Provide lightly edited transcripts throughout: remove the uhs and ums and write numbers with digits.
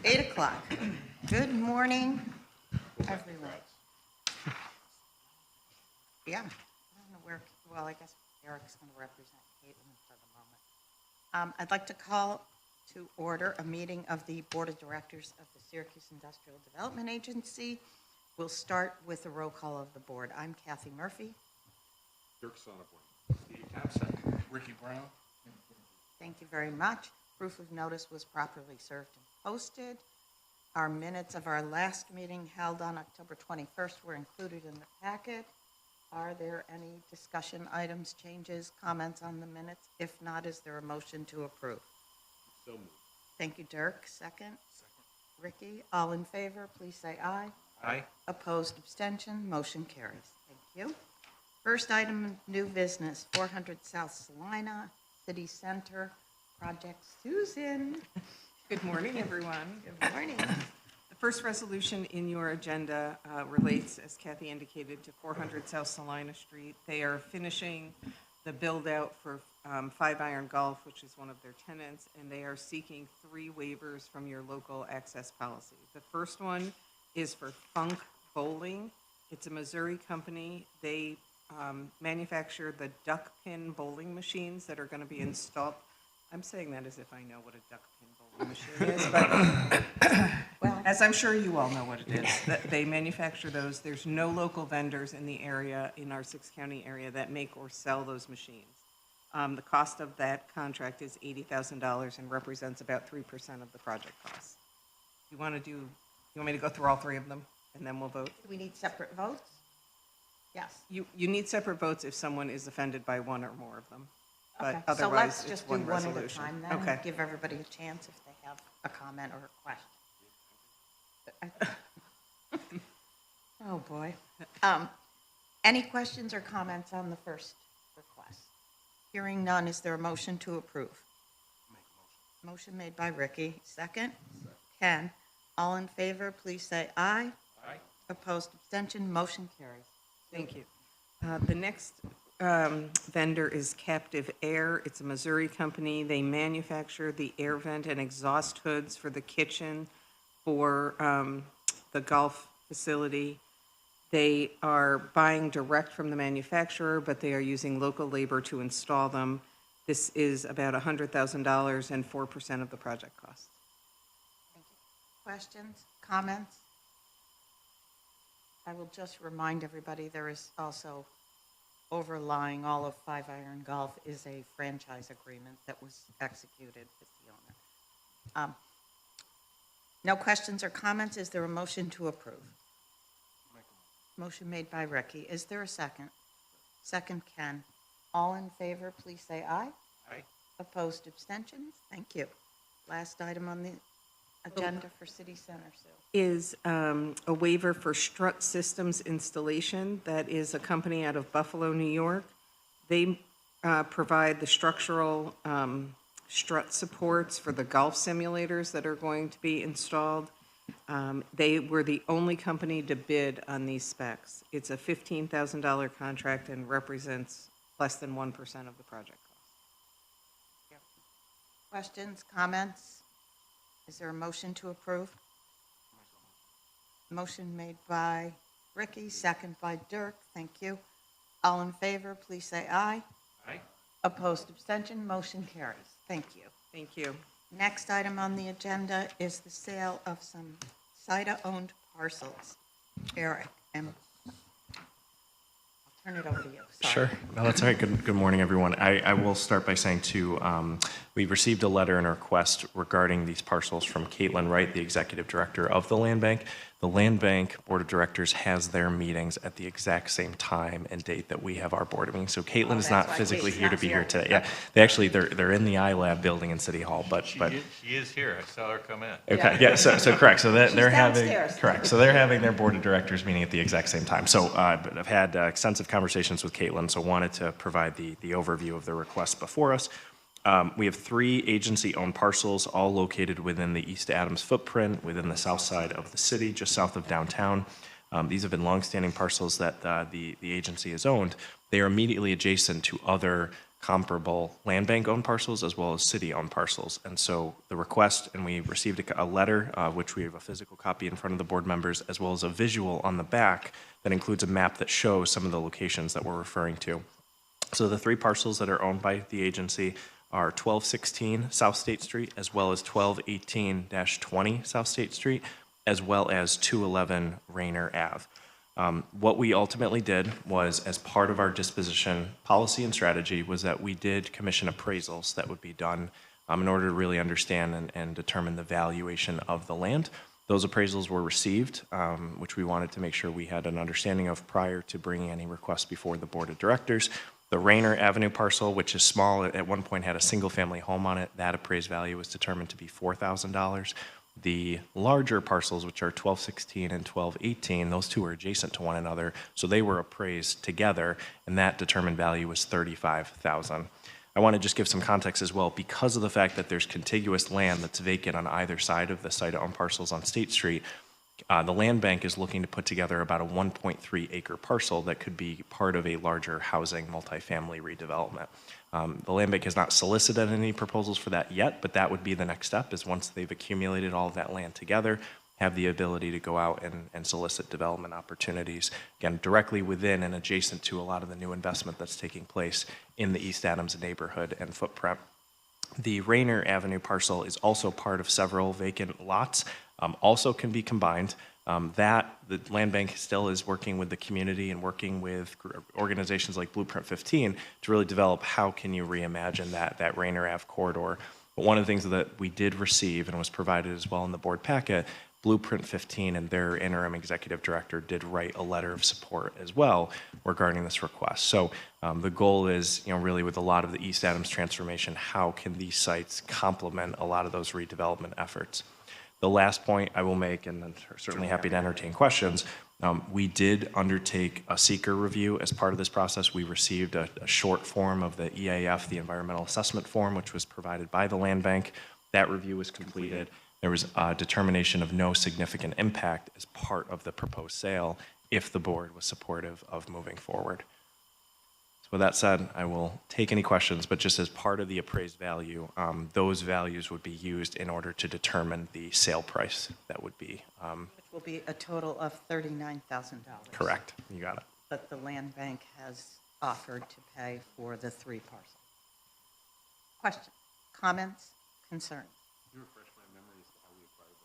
8 o'clock. Good morning, everyone. Yeah, I don't know where, well, I guess Eric's going to represent Caitlin for the moment. I'd like to call to order a meeting of the Board of Directors of the Syracuse Industrial Development Agency. We'll start with a roll call of the board. I'm Kathy Murphy. Dirk Sonneborn. Steve Thompson. Ricky Brown. Thank you very much. Proof of notice was properly served and posted. Our minutes of our last meeting held on October 21st were included in the packet. Are there any discussion items, changes, comments on the minutes? If not, is there a motion to approve? So moved. Thank you, Dirk. Second. Ricky, all in favor, please say aye. Aye. Opposed, abstention, motion carries. Thank you. First item, new business, 400 South Salina, City Center, Project Susan. Good morning, everyone. Good morning. The first resolution in your agenda relates, as Kathy indicated, to 400 South Salina Street. They are finishing the build-out for Five Iron Golf, which is one of their tenants, and they are seeking 3 waivers from your local access policy. The first one is for Funk Bowling. It's a Missouri company. They manufacture the duck pin bowling machines that are going to be installed. I'm saying that as if I know what a duck pin bowling machine is, but Well, as I'm sure you all know what it is. They manufacture those. There's no local vendors in the area, in our 6-county area, that make or sell those machines. The cost of that contract is $80,000 and represents about 3% of the project cost. You want me to go through all 3 of them, and then we'll vote? do we need separate votes? Yes. You need separate votes if someone is offended by one or more of them. But Okay, so otherwise, let's it's just do one one at a resolution. time then. Okay. Give everybody a chance if they have a comment or a question. Oh, boy. Any questions or comments on the first request? Hearing none, is there a motion to approve? Motion made by Ricky. Second? Ken. All in favor, please say aye. Aye. Opposed, abstention, motion carries. Thank you. The next vendor is Captive Air. It's a Missouri company. They manufacture the air vent and exhaust hoods for the kitchen for the golf facility. They are buying direct from the manufacturer, but they are using local labor to install them. This is about $100,000 and 4% of the project cost. Thank you. Questions, comments? I will just remind everybody there is also overlying all of Five Iron Golf is a franchise agreement that was executed with the owner. No questions or comments. Is there a motion to approve? Motion made by Ricky. Is there a second? Second, Ken. All in favor, please say aye. Aye. Opposed, abstentions? Thank you. Last item on the agenda for City Center, Sue. Is a waiver for Strut Systems Installation. That is a company out of Buffalo, New York. They provide the structural strut supports for the golf simulators that are going to be installed. They were the only company to bid on these specs. It's a $15,000 contract and represents less than 1% of the project cost. Questions, comments? Is there a motion to approve? Motion made by Ricky, second by Dirk. Thank you. All in favor, please say aye. Aye. Opposed, abstention, motion carries. Thank you. Thank you. Next item on the agenda is the sale of some SIDA-owned parcels. Eric, I'll turn it over to you. Sorry. Sure. No, that's all right. Good morning, everyone. I will start by saying, too, we received a letter and a request regarding these parcels from Caitlin Wright, the executive director of the Land Bank. The Land Bank Board of Directors has their meetings at the exact same time and date that we have our board meeting. So Caitlin is not why physically Kate's here to not be here. here today. Yeah, they actually they're in the iLab building in City Hall, but She is here. I saw her come in. okay, yeah. So correct. So they're having downstairs. correct. So they're having their board of directors meeting at the exact same time. So but I've had extensive conversations with Caitlin, so wanted to provide the overview of the request before us. We have 3 agency-owned parcels, all located within the East Adams footprint, within the south side of the city, just south of downtown. These have been longstanding parcels that the agency has owned. They are immediately adjacent to other comparable land bank-owned parcels as well as city-owned parcels. And so the request, and we received a letter, which we have a physical copy in front of the board members, as well as a visual on the back that includes a map that shows some of the locations that we're referring to. So the three parcels that are owned by the agency are 1216 South State Street, as well as 1218-20 South State Street, as well as 211 Rayner Ave. What we ultimately did was, as part of our disposition policy and strategy, was that we did commission appraisals that would be done in order to really understand and determine the valuation of the land. Those appraisals were received, which we wanted to make sure we had an understanding of prior to bringing any requests before the board of directors. The Rayner Avenue parcel, which is small, at one point had a single-family home on it. That appraised value was determined to be $4,000. The larger parcels, which are 1216 and 1218, those two are adjacent to one another, so they were appraised together, and that determined value was $35,000. I want to just give some context as well. Because of the fact that there's contiguous land that's vacant on either side of the SIDA-owned parcels on State Street, the land bank is looking to put together about a 1.3 acre parcel that could be part of a larger housing multifamily redevelopment. The land bank has not solicited any proposals for that yet, but that would be the next step, is once they've accumulated all of that land together, have the ability to go out and solicit development opportunities, again, directly within and adjacent to a lot of the new investment that's taking place in the East Adams neighborhood and footprint. The Rayner Avenue parcel is also part of several vacant lots, also can be combined. The land bank still is working with the community and working with organizations like Blueprint 15 to really develop how can you reimagine that Rayner Ave corridor. But one of the things that we did receive and was provided as well in the board packet, Blueprint 15 and their interim executive director did write a letter of support as well regarding this request. So the goal is, really with a lot of the East Adams transformation, how can these sites complement a lot of those redevelopment efforts? The last point I will make, and I'm certainly happy to entertain questions, we did undertake a seeker review as part of this process. We received a short form of the EAF, the environmental assessment form, which was provided by the land bank. That review was completed. There was a determination of no significant impact as part of the proposed sale if the board was supportive of moving forward. So with that said, I will take any questions, but just as part of the appraised value, those values would be used in order to determine the sale price that would be. Which will be a total of $39,000. Correct. You got it. But the land bank has offered to pay for the three parcels. Questions, comments, concerns? Can you refresh my memory as to how we acquired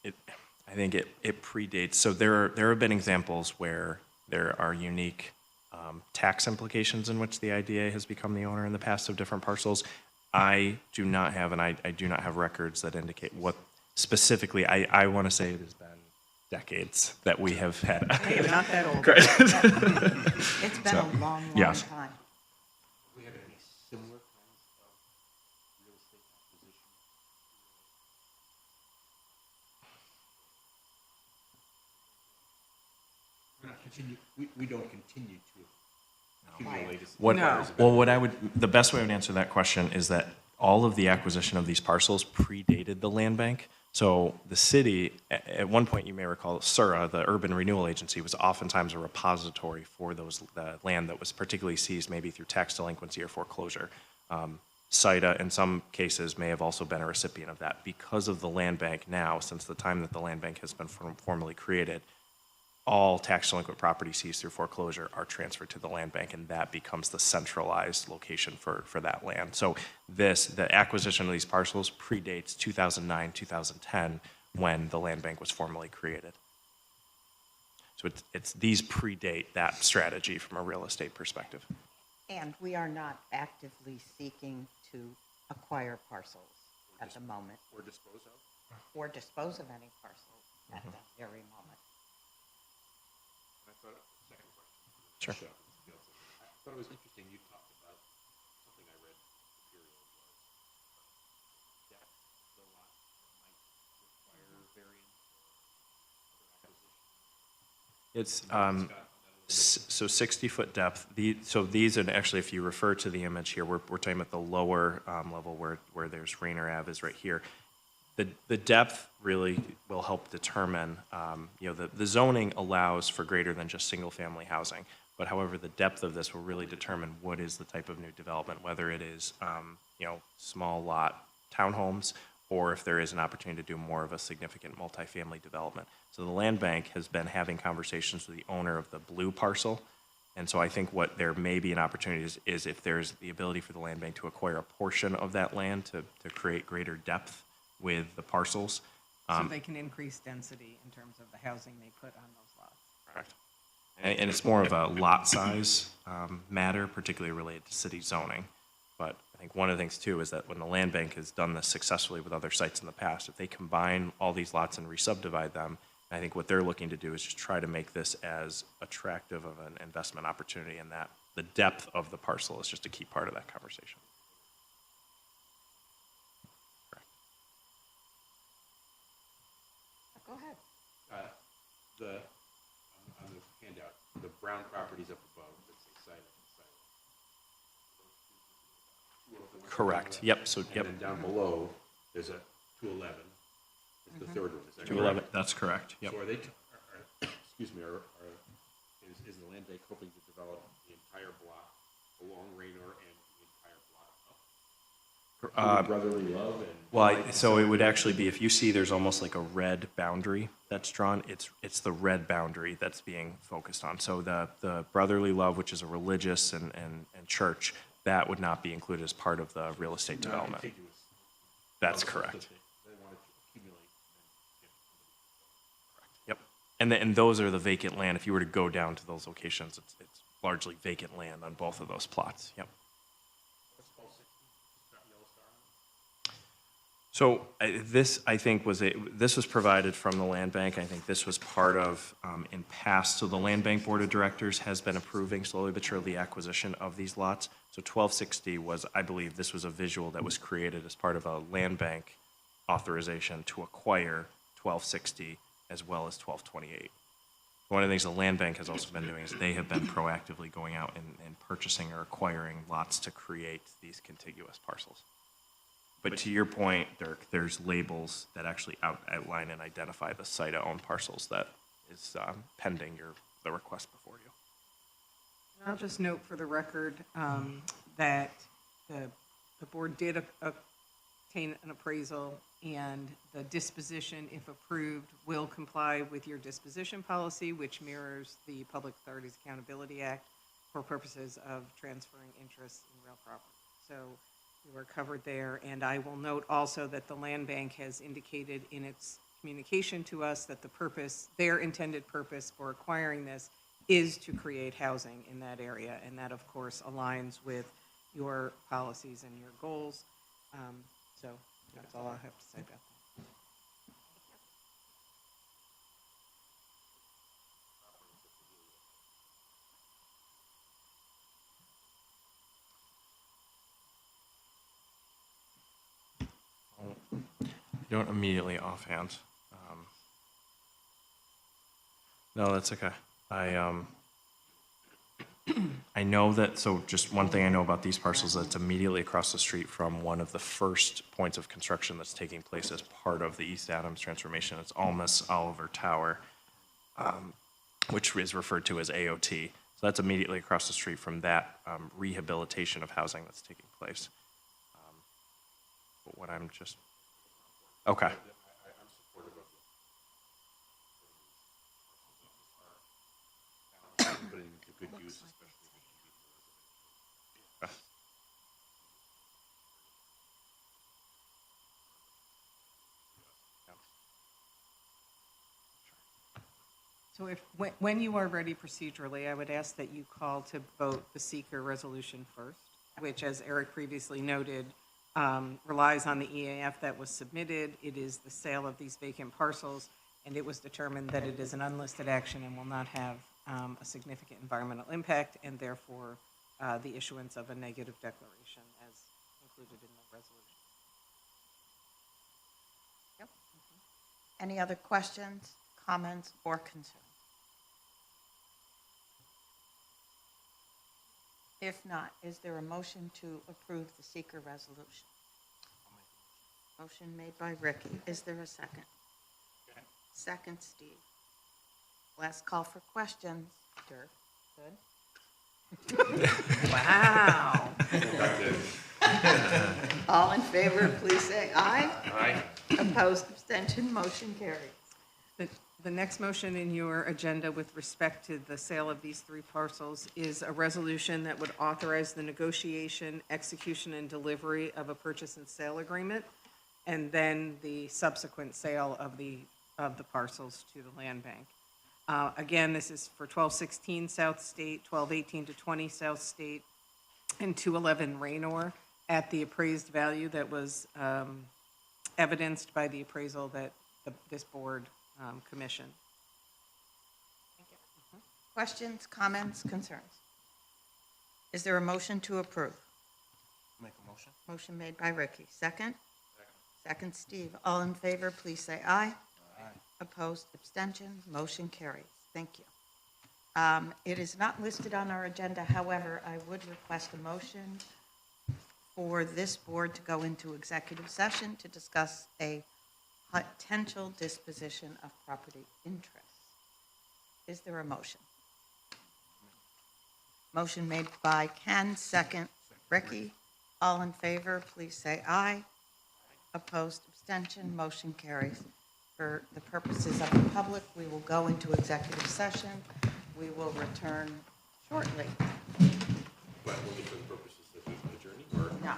them? I think it predates. So there have been examples where there are unique tax implications in which the IDA has become the owner in the past of different parcels. I do not have, and I do not have records that indicate what specifically. I want to say it has been decades that we have had. Hey, you're not that old. It's been a long yes. time. We had any similar kinds of real estate acquisition? We don't continue to accumulate. The best way I would answer that question is that all of the acquisition of these parcels predated the land bank. So the city, at one point, you may recall, SIRA, the Urban Renewal Agency, was oftentimes a repository for the land that was particularly seized maybe through tax delinquency or foreclosure. SIDA, in some cases, may have also been a recipient of that. Because of the land bank now, since the time that the land bank has been formally created, all tax delinquent property seized through foreclosure are transferred to the land bank, and that becomes the centralized location for that land. So the acquisition of these parcels predates 2009, 2010, when the land bank was formally created. So these predate that strategy from a real estate perspective. And we are not actively seeking to acquire parcels at the moment, Or dispose of? or dispose of any parcels at that very moment. And I thought, second question. Sure. I thought it was interesting, you talked about something I read in the material was depth of the lot that might require variance or other acquisition. It's so 60-foot depth. So these are actually, if you refer to the image here, we're talking about the lower level where there's Rayner Ave is right here. The depth really will help determine, the zoning allows for greater than just single-family housing. But however, the depth of this will really determine what is the type of new development, whether it is, small lot townhomes, or if there is an opportunity to do more of a significant multifamily development. So the land bank has been having conversations with the owner of the blue parcel. And so I think what there may be an opportunity is if there's the ability for the land bank to acquire a portion of that land to create greater depth with the parcels. So they can increase density in terms of the housing they put on those lots. Correct. And it's more of a lot size matter, particularly related to city zoning. But I think one of the things too is that when the land bank has done this successfully with other sites in the past, if they combine all these lots and re-subdivide them, I think what they're looking to do is just try to make this as attractive of an investment opportunity, and that the depth of the parcel is just a key part of that conversation. Correct. Go ahead. On the handout, the brown properties up above, that say SIDA and SIDA. Correct. Yep. So yep. And then down below, there's a 211. It's the third one. Is that 211. correct? That's correct. Yep. So are they, excuse me, is the land bank hoping to develop the entire block along Raynor and the entire block up? Brotherly love and. Well, so it would actually be, if you see there's almost like a red boundary that's drawn, it's the red boundary that's being focused on. So the brotherly love, which is a religious and church, that would not be included as part of the real estate development. Contiguous. That's correct. They want to accumulate. Yep. And those are the vacant land. If you were to go down to those locations, it's largely vacant land on both of those plots. Yep. What's 1260? Got yellow star on it? So this, I think, this was provided from the land bank. I think this was part of in past. So the land bank board of directors has been approving slowly but surely the acquisition of these lots. So 1260 was, I believe, this was a visual that was created as part of a land bank authorization to acquire 1260 as well as 1228. One of the things the land bank has also been doing is they have been proactively going out and purchasing or acquiring lots to create these contiguous parcels. But to your point, Dirk, there's labels that actually outline and identify the SIDA-owned parcels that is pending the request before you. I'll just note for the record that the board did obtain an appraisal, and the disposition, if approved, will comply with your disposition policy, which mirrors the Public Authorities Accountability Act for purposes of transferring interests in real property. So we were covered there, and I will note also that the land bank has indicated in its communication to us that the purpose, their intended purpose for acquiring this is to create housing in that area, and that, of course, aligns with your policies and your goals. So that's all I have to say about that. You don't immediately offhand. No, that's okay. I know that, so just one thing I know about these parcels, that it's immediately across the street from one of the first points of construction that's taking place as part of the East Adams transformation. It's Almas Oliver Tower, which is referred to as AOT. So that's immediately across the street from that rehabilitation of housing that's taking place. But what I'm just, okay. I'm supportive of putting to good use, especially if it's residential. So when you are ready procedurally, I would ask that you call to vote the seeker resolution first, which, as Eric previously noted, relies on the EAF that was submitted. It is the sale of these vacant parcels, and it was determined that it is an unlisted action and will not have a significant environmental impact, and therefore the issuance of a negative declaration as included in the resolution. Yep. Any other questions, comments, or concerns? If not, is there a motion to approve the seeker resolution? Motion made by Ricky. Is there a second? Second, Steve. Last call for questions. Dirk, good. Wow. All in favor, please say aye. Aye. Opposed, abstention, motion carries. The next motion in your agenda with respect to the sale of these 3 parcels is a resolution that would authorize the negotiation, execution, and delivery of a purchase and sale agreement, and then the subsequent sale of the parcels to the land bank. Again, this is for 1216 South State, 1218 to 20 South State, and 211 Raynor at the appraised value that was evidenced by the appraisal that this board commissioned. Questions, comments, concerns? Is there a motion to approve? Make a motion. Motion made by Ricky. Second? Second, Steve. All in favor, please say aye. Aye. Opposed, abstention, motion carries. Thank you. It is not listed on our agenda, however, I would request a motion for this board to go into executive session to discuss a potential disposition of property interests. Is there a motion? Motion made by Ken, second, Ricky. All in favor, please say aye. Opposed, abstention, motion carries. For the purposes of the public, we will go into executive session. We will return shortly. But only for the purposes of adjourning, or? No.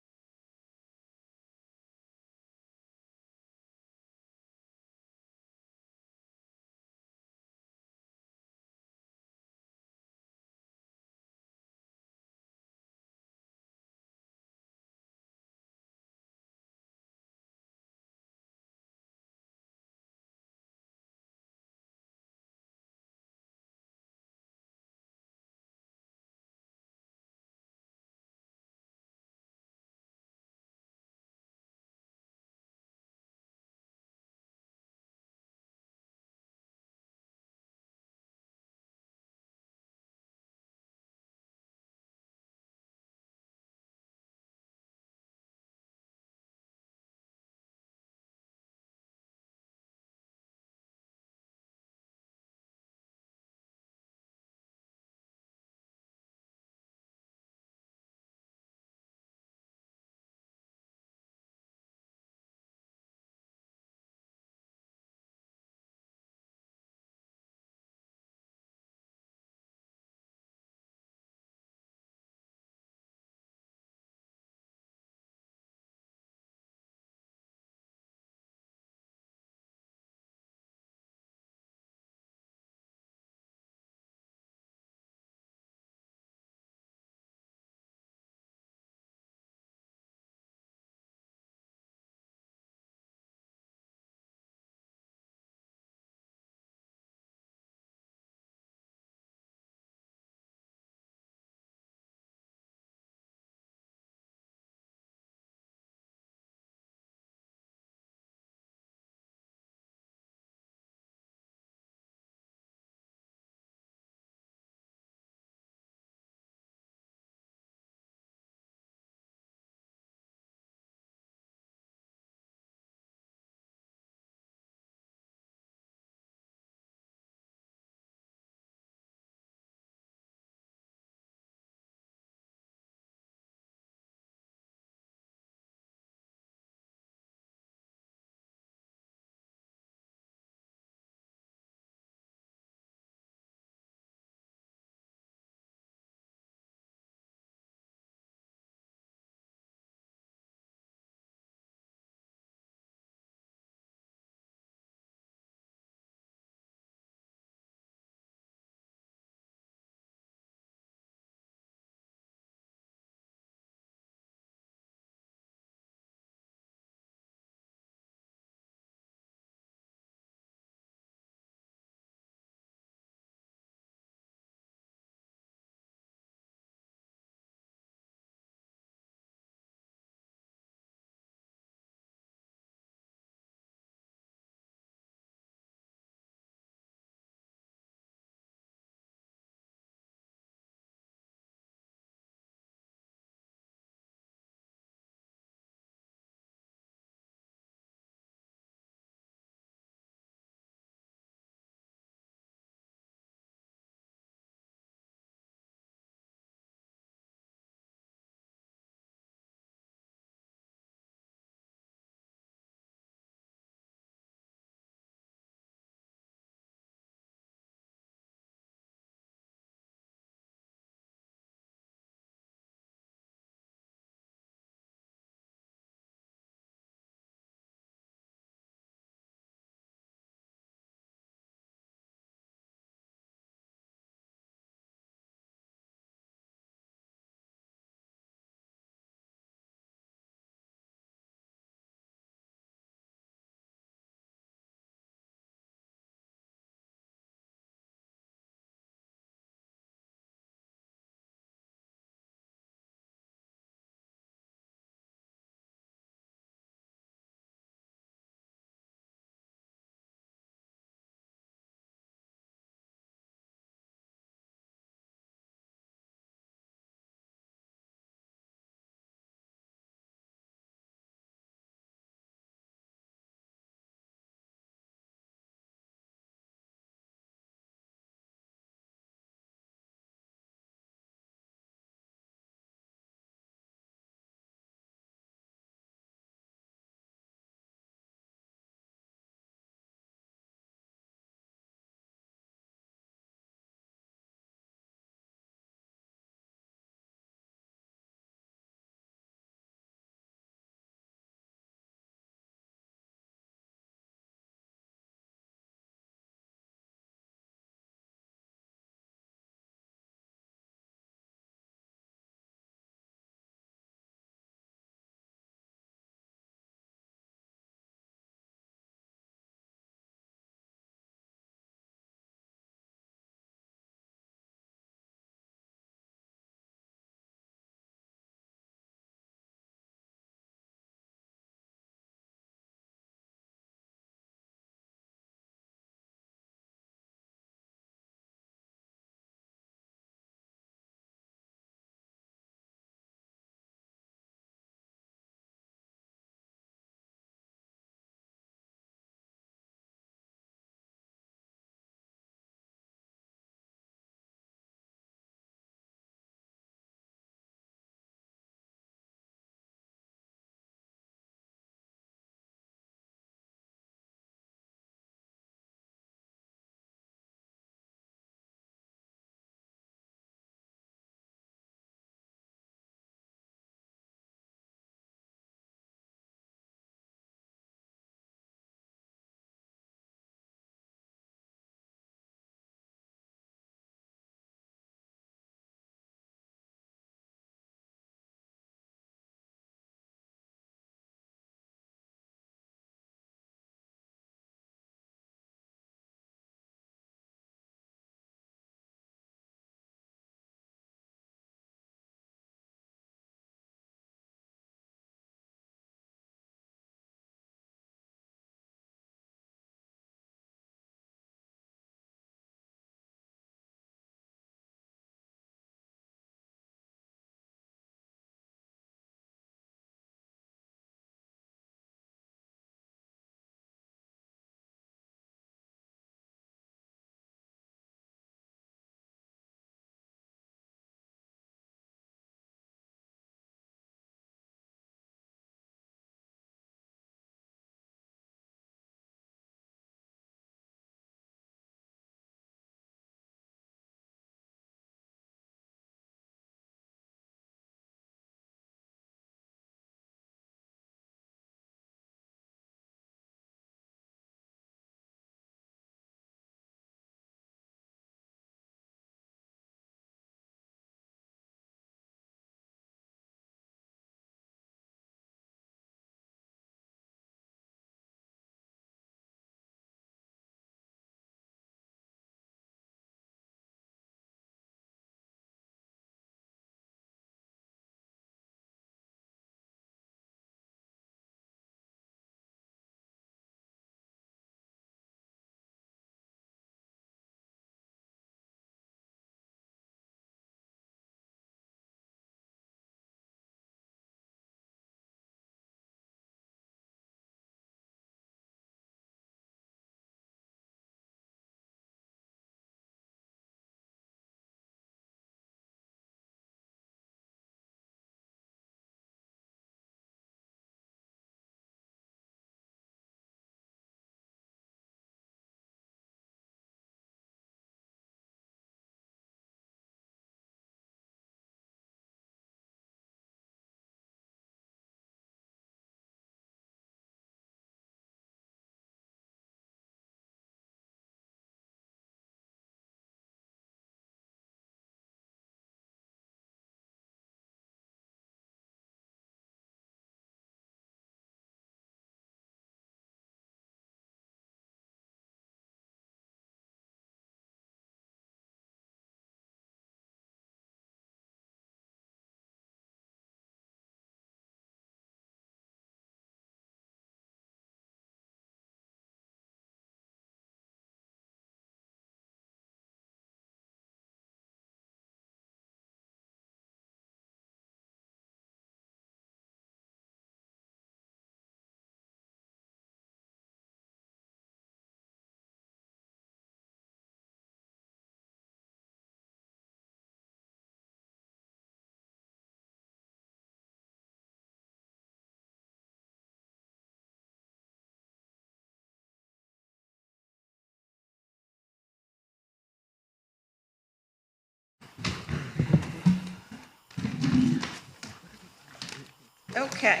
Okay.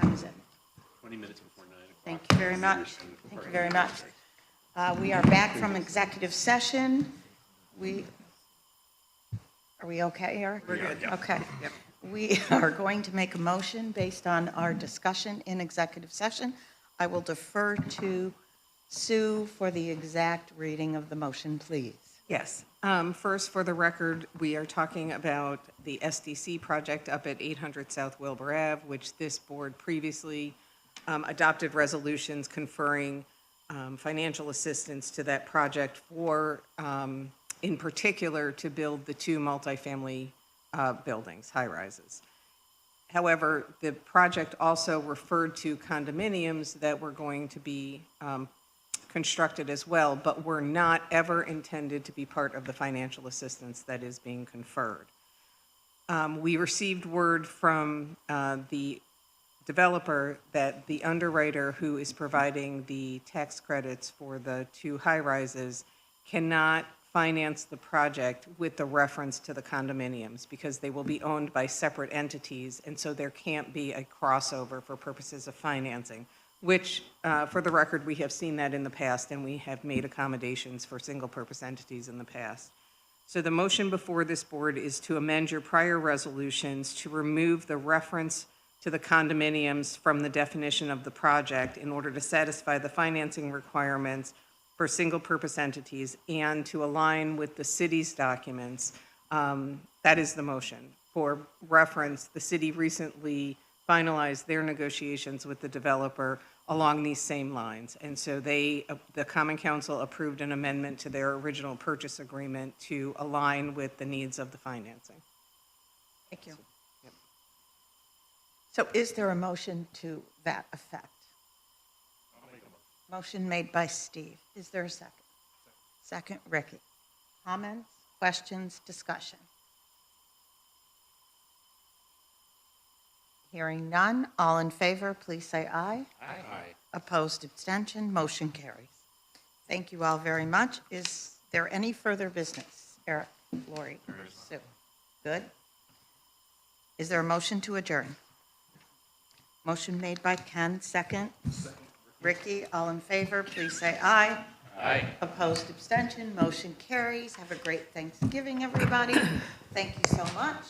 Time is it? 20 minutes before 9 o'clock. Thank you very much. Thank you very much. We are back from executive session. Are we okay, Eric? We're good. Okay. Yep. We are going to make a motion based on our discussion in executive session. I will defer to Sue for the exact reading of the motion, please. Yes. First, for the record, we are talking about the SDC project up at 800 South Wilbur Ave, which this board previously adopted resolutions conferring financial assistance to that project for, in particular, to build the 2 multifamily buildings, high-rises. However, the project also referred to condominiums that were going to be constructed as well, but were not ever intended to be part of the financial assistance that is being conferred. We received word from the developer that the underwriter who is providing the tax credits for the 2 high-rises cannot finance the project with the reference to the condominiums because they will be owned by separate entities, and so there can't be a crossover for purposes of financing, which, for the record, we have seen that in the past, and we have made accommodations for single-purpose entities in the past. So the motion before this board is to amend your prior resolutions to remove the reference to the condominiums from the definition of the project in order to satisfy the financing requirements for single-purpose entities and to align with the city's documents. That is the motion. For reference, the city recently finalized their negotiations with the developer along these same lines. And so the Common Council approved an amendment to their original purchase agreement to align with the needs of the financing. Thank you. So is there a motion to that effect? Motion made by Steve. Is there a second? Second, Ricky. Comments, questions, discussion? Hearing none, all in favor, please say aye. Aye. Opposed, abstention, motion carries. Thank you all very much. Is there any further business? Eric, Lori, Sue? Good. Is there a motion to adjourn? Motion made by Ken, second. Ricky, all in favor, please say aye. Aye. Opposed, abstention, motion carries. Have a great Thanksgiving, everybody. Thank you so much.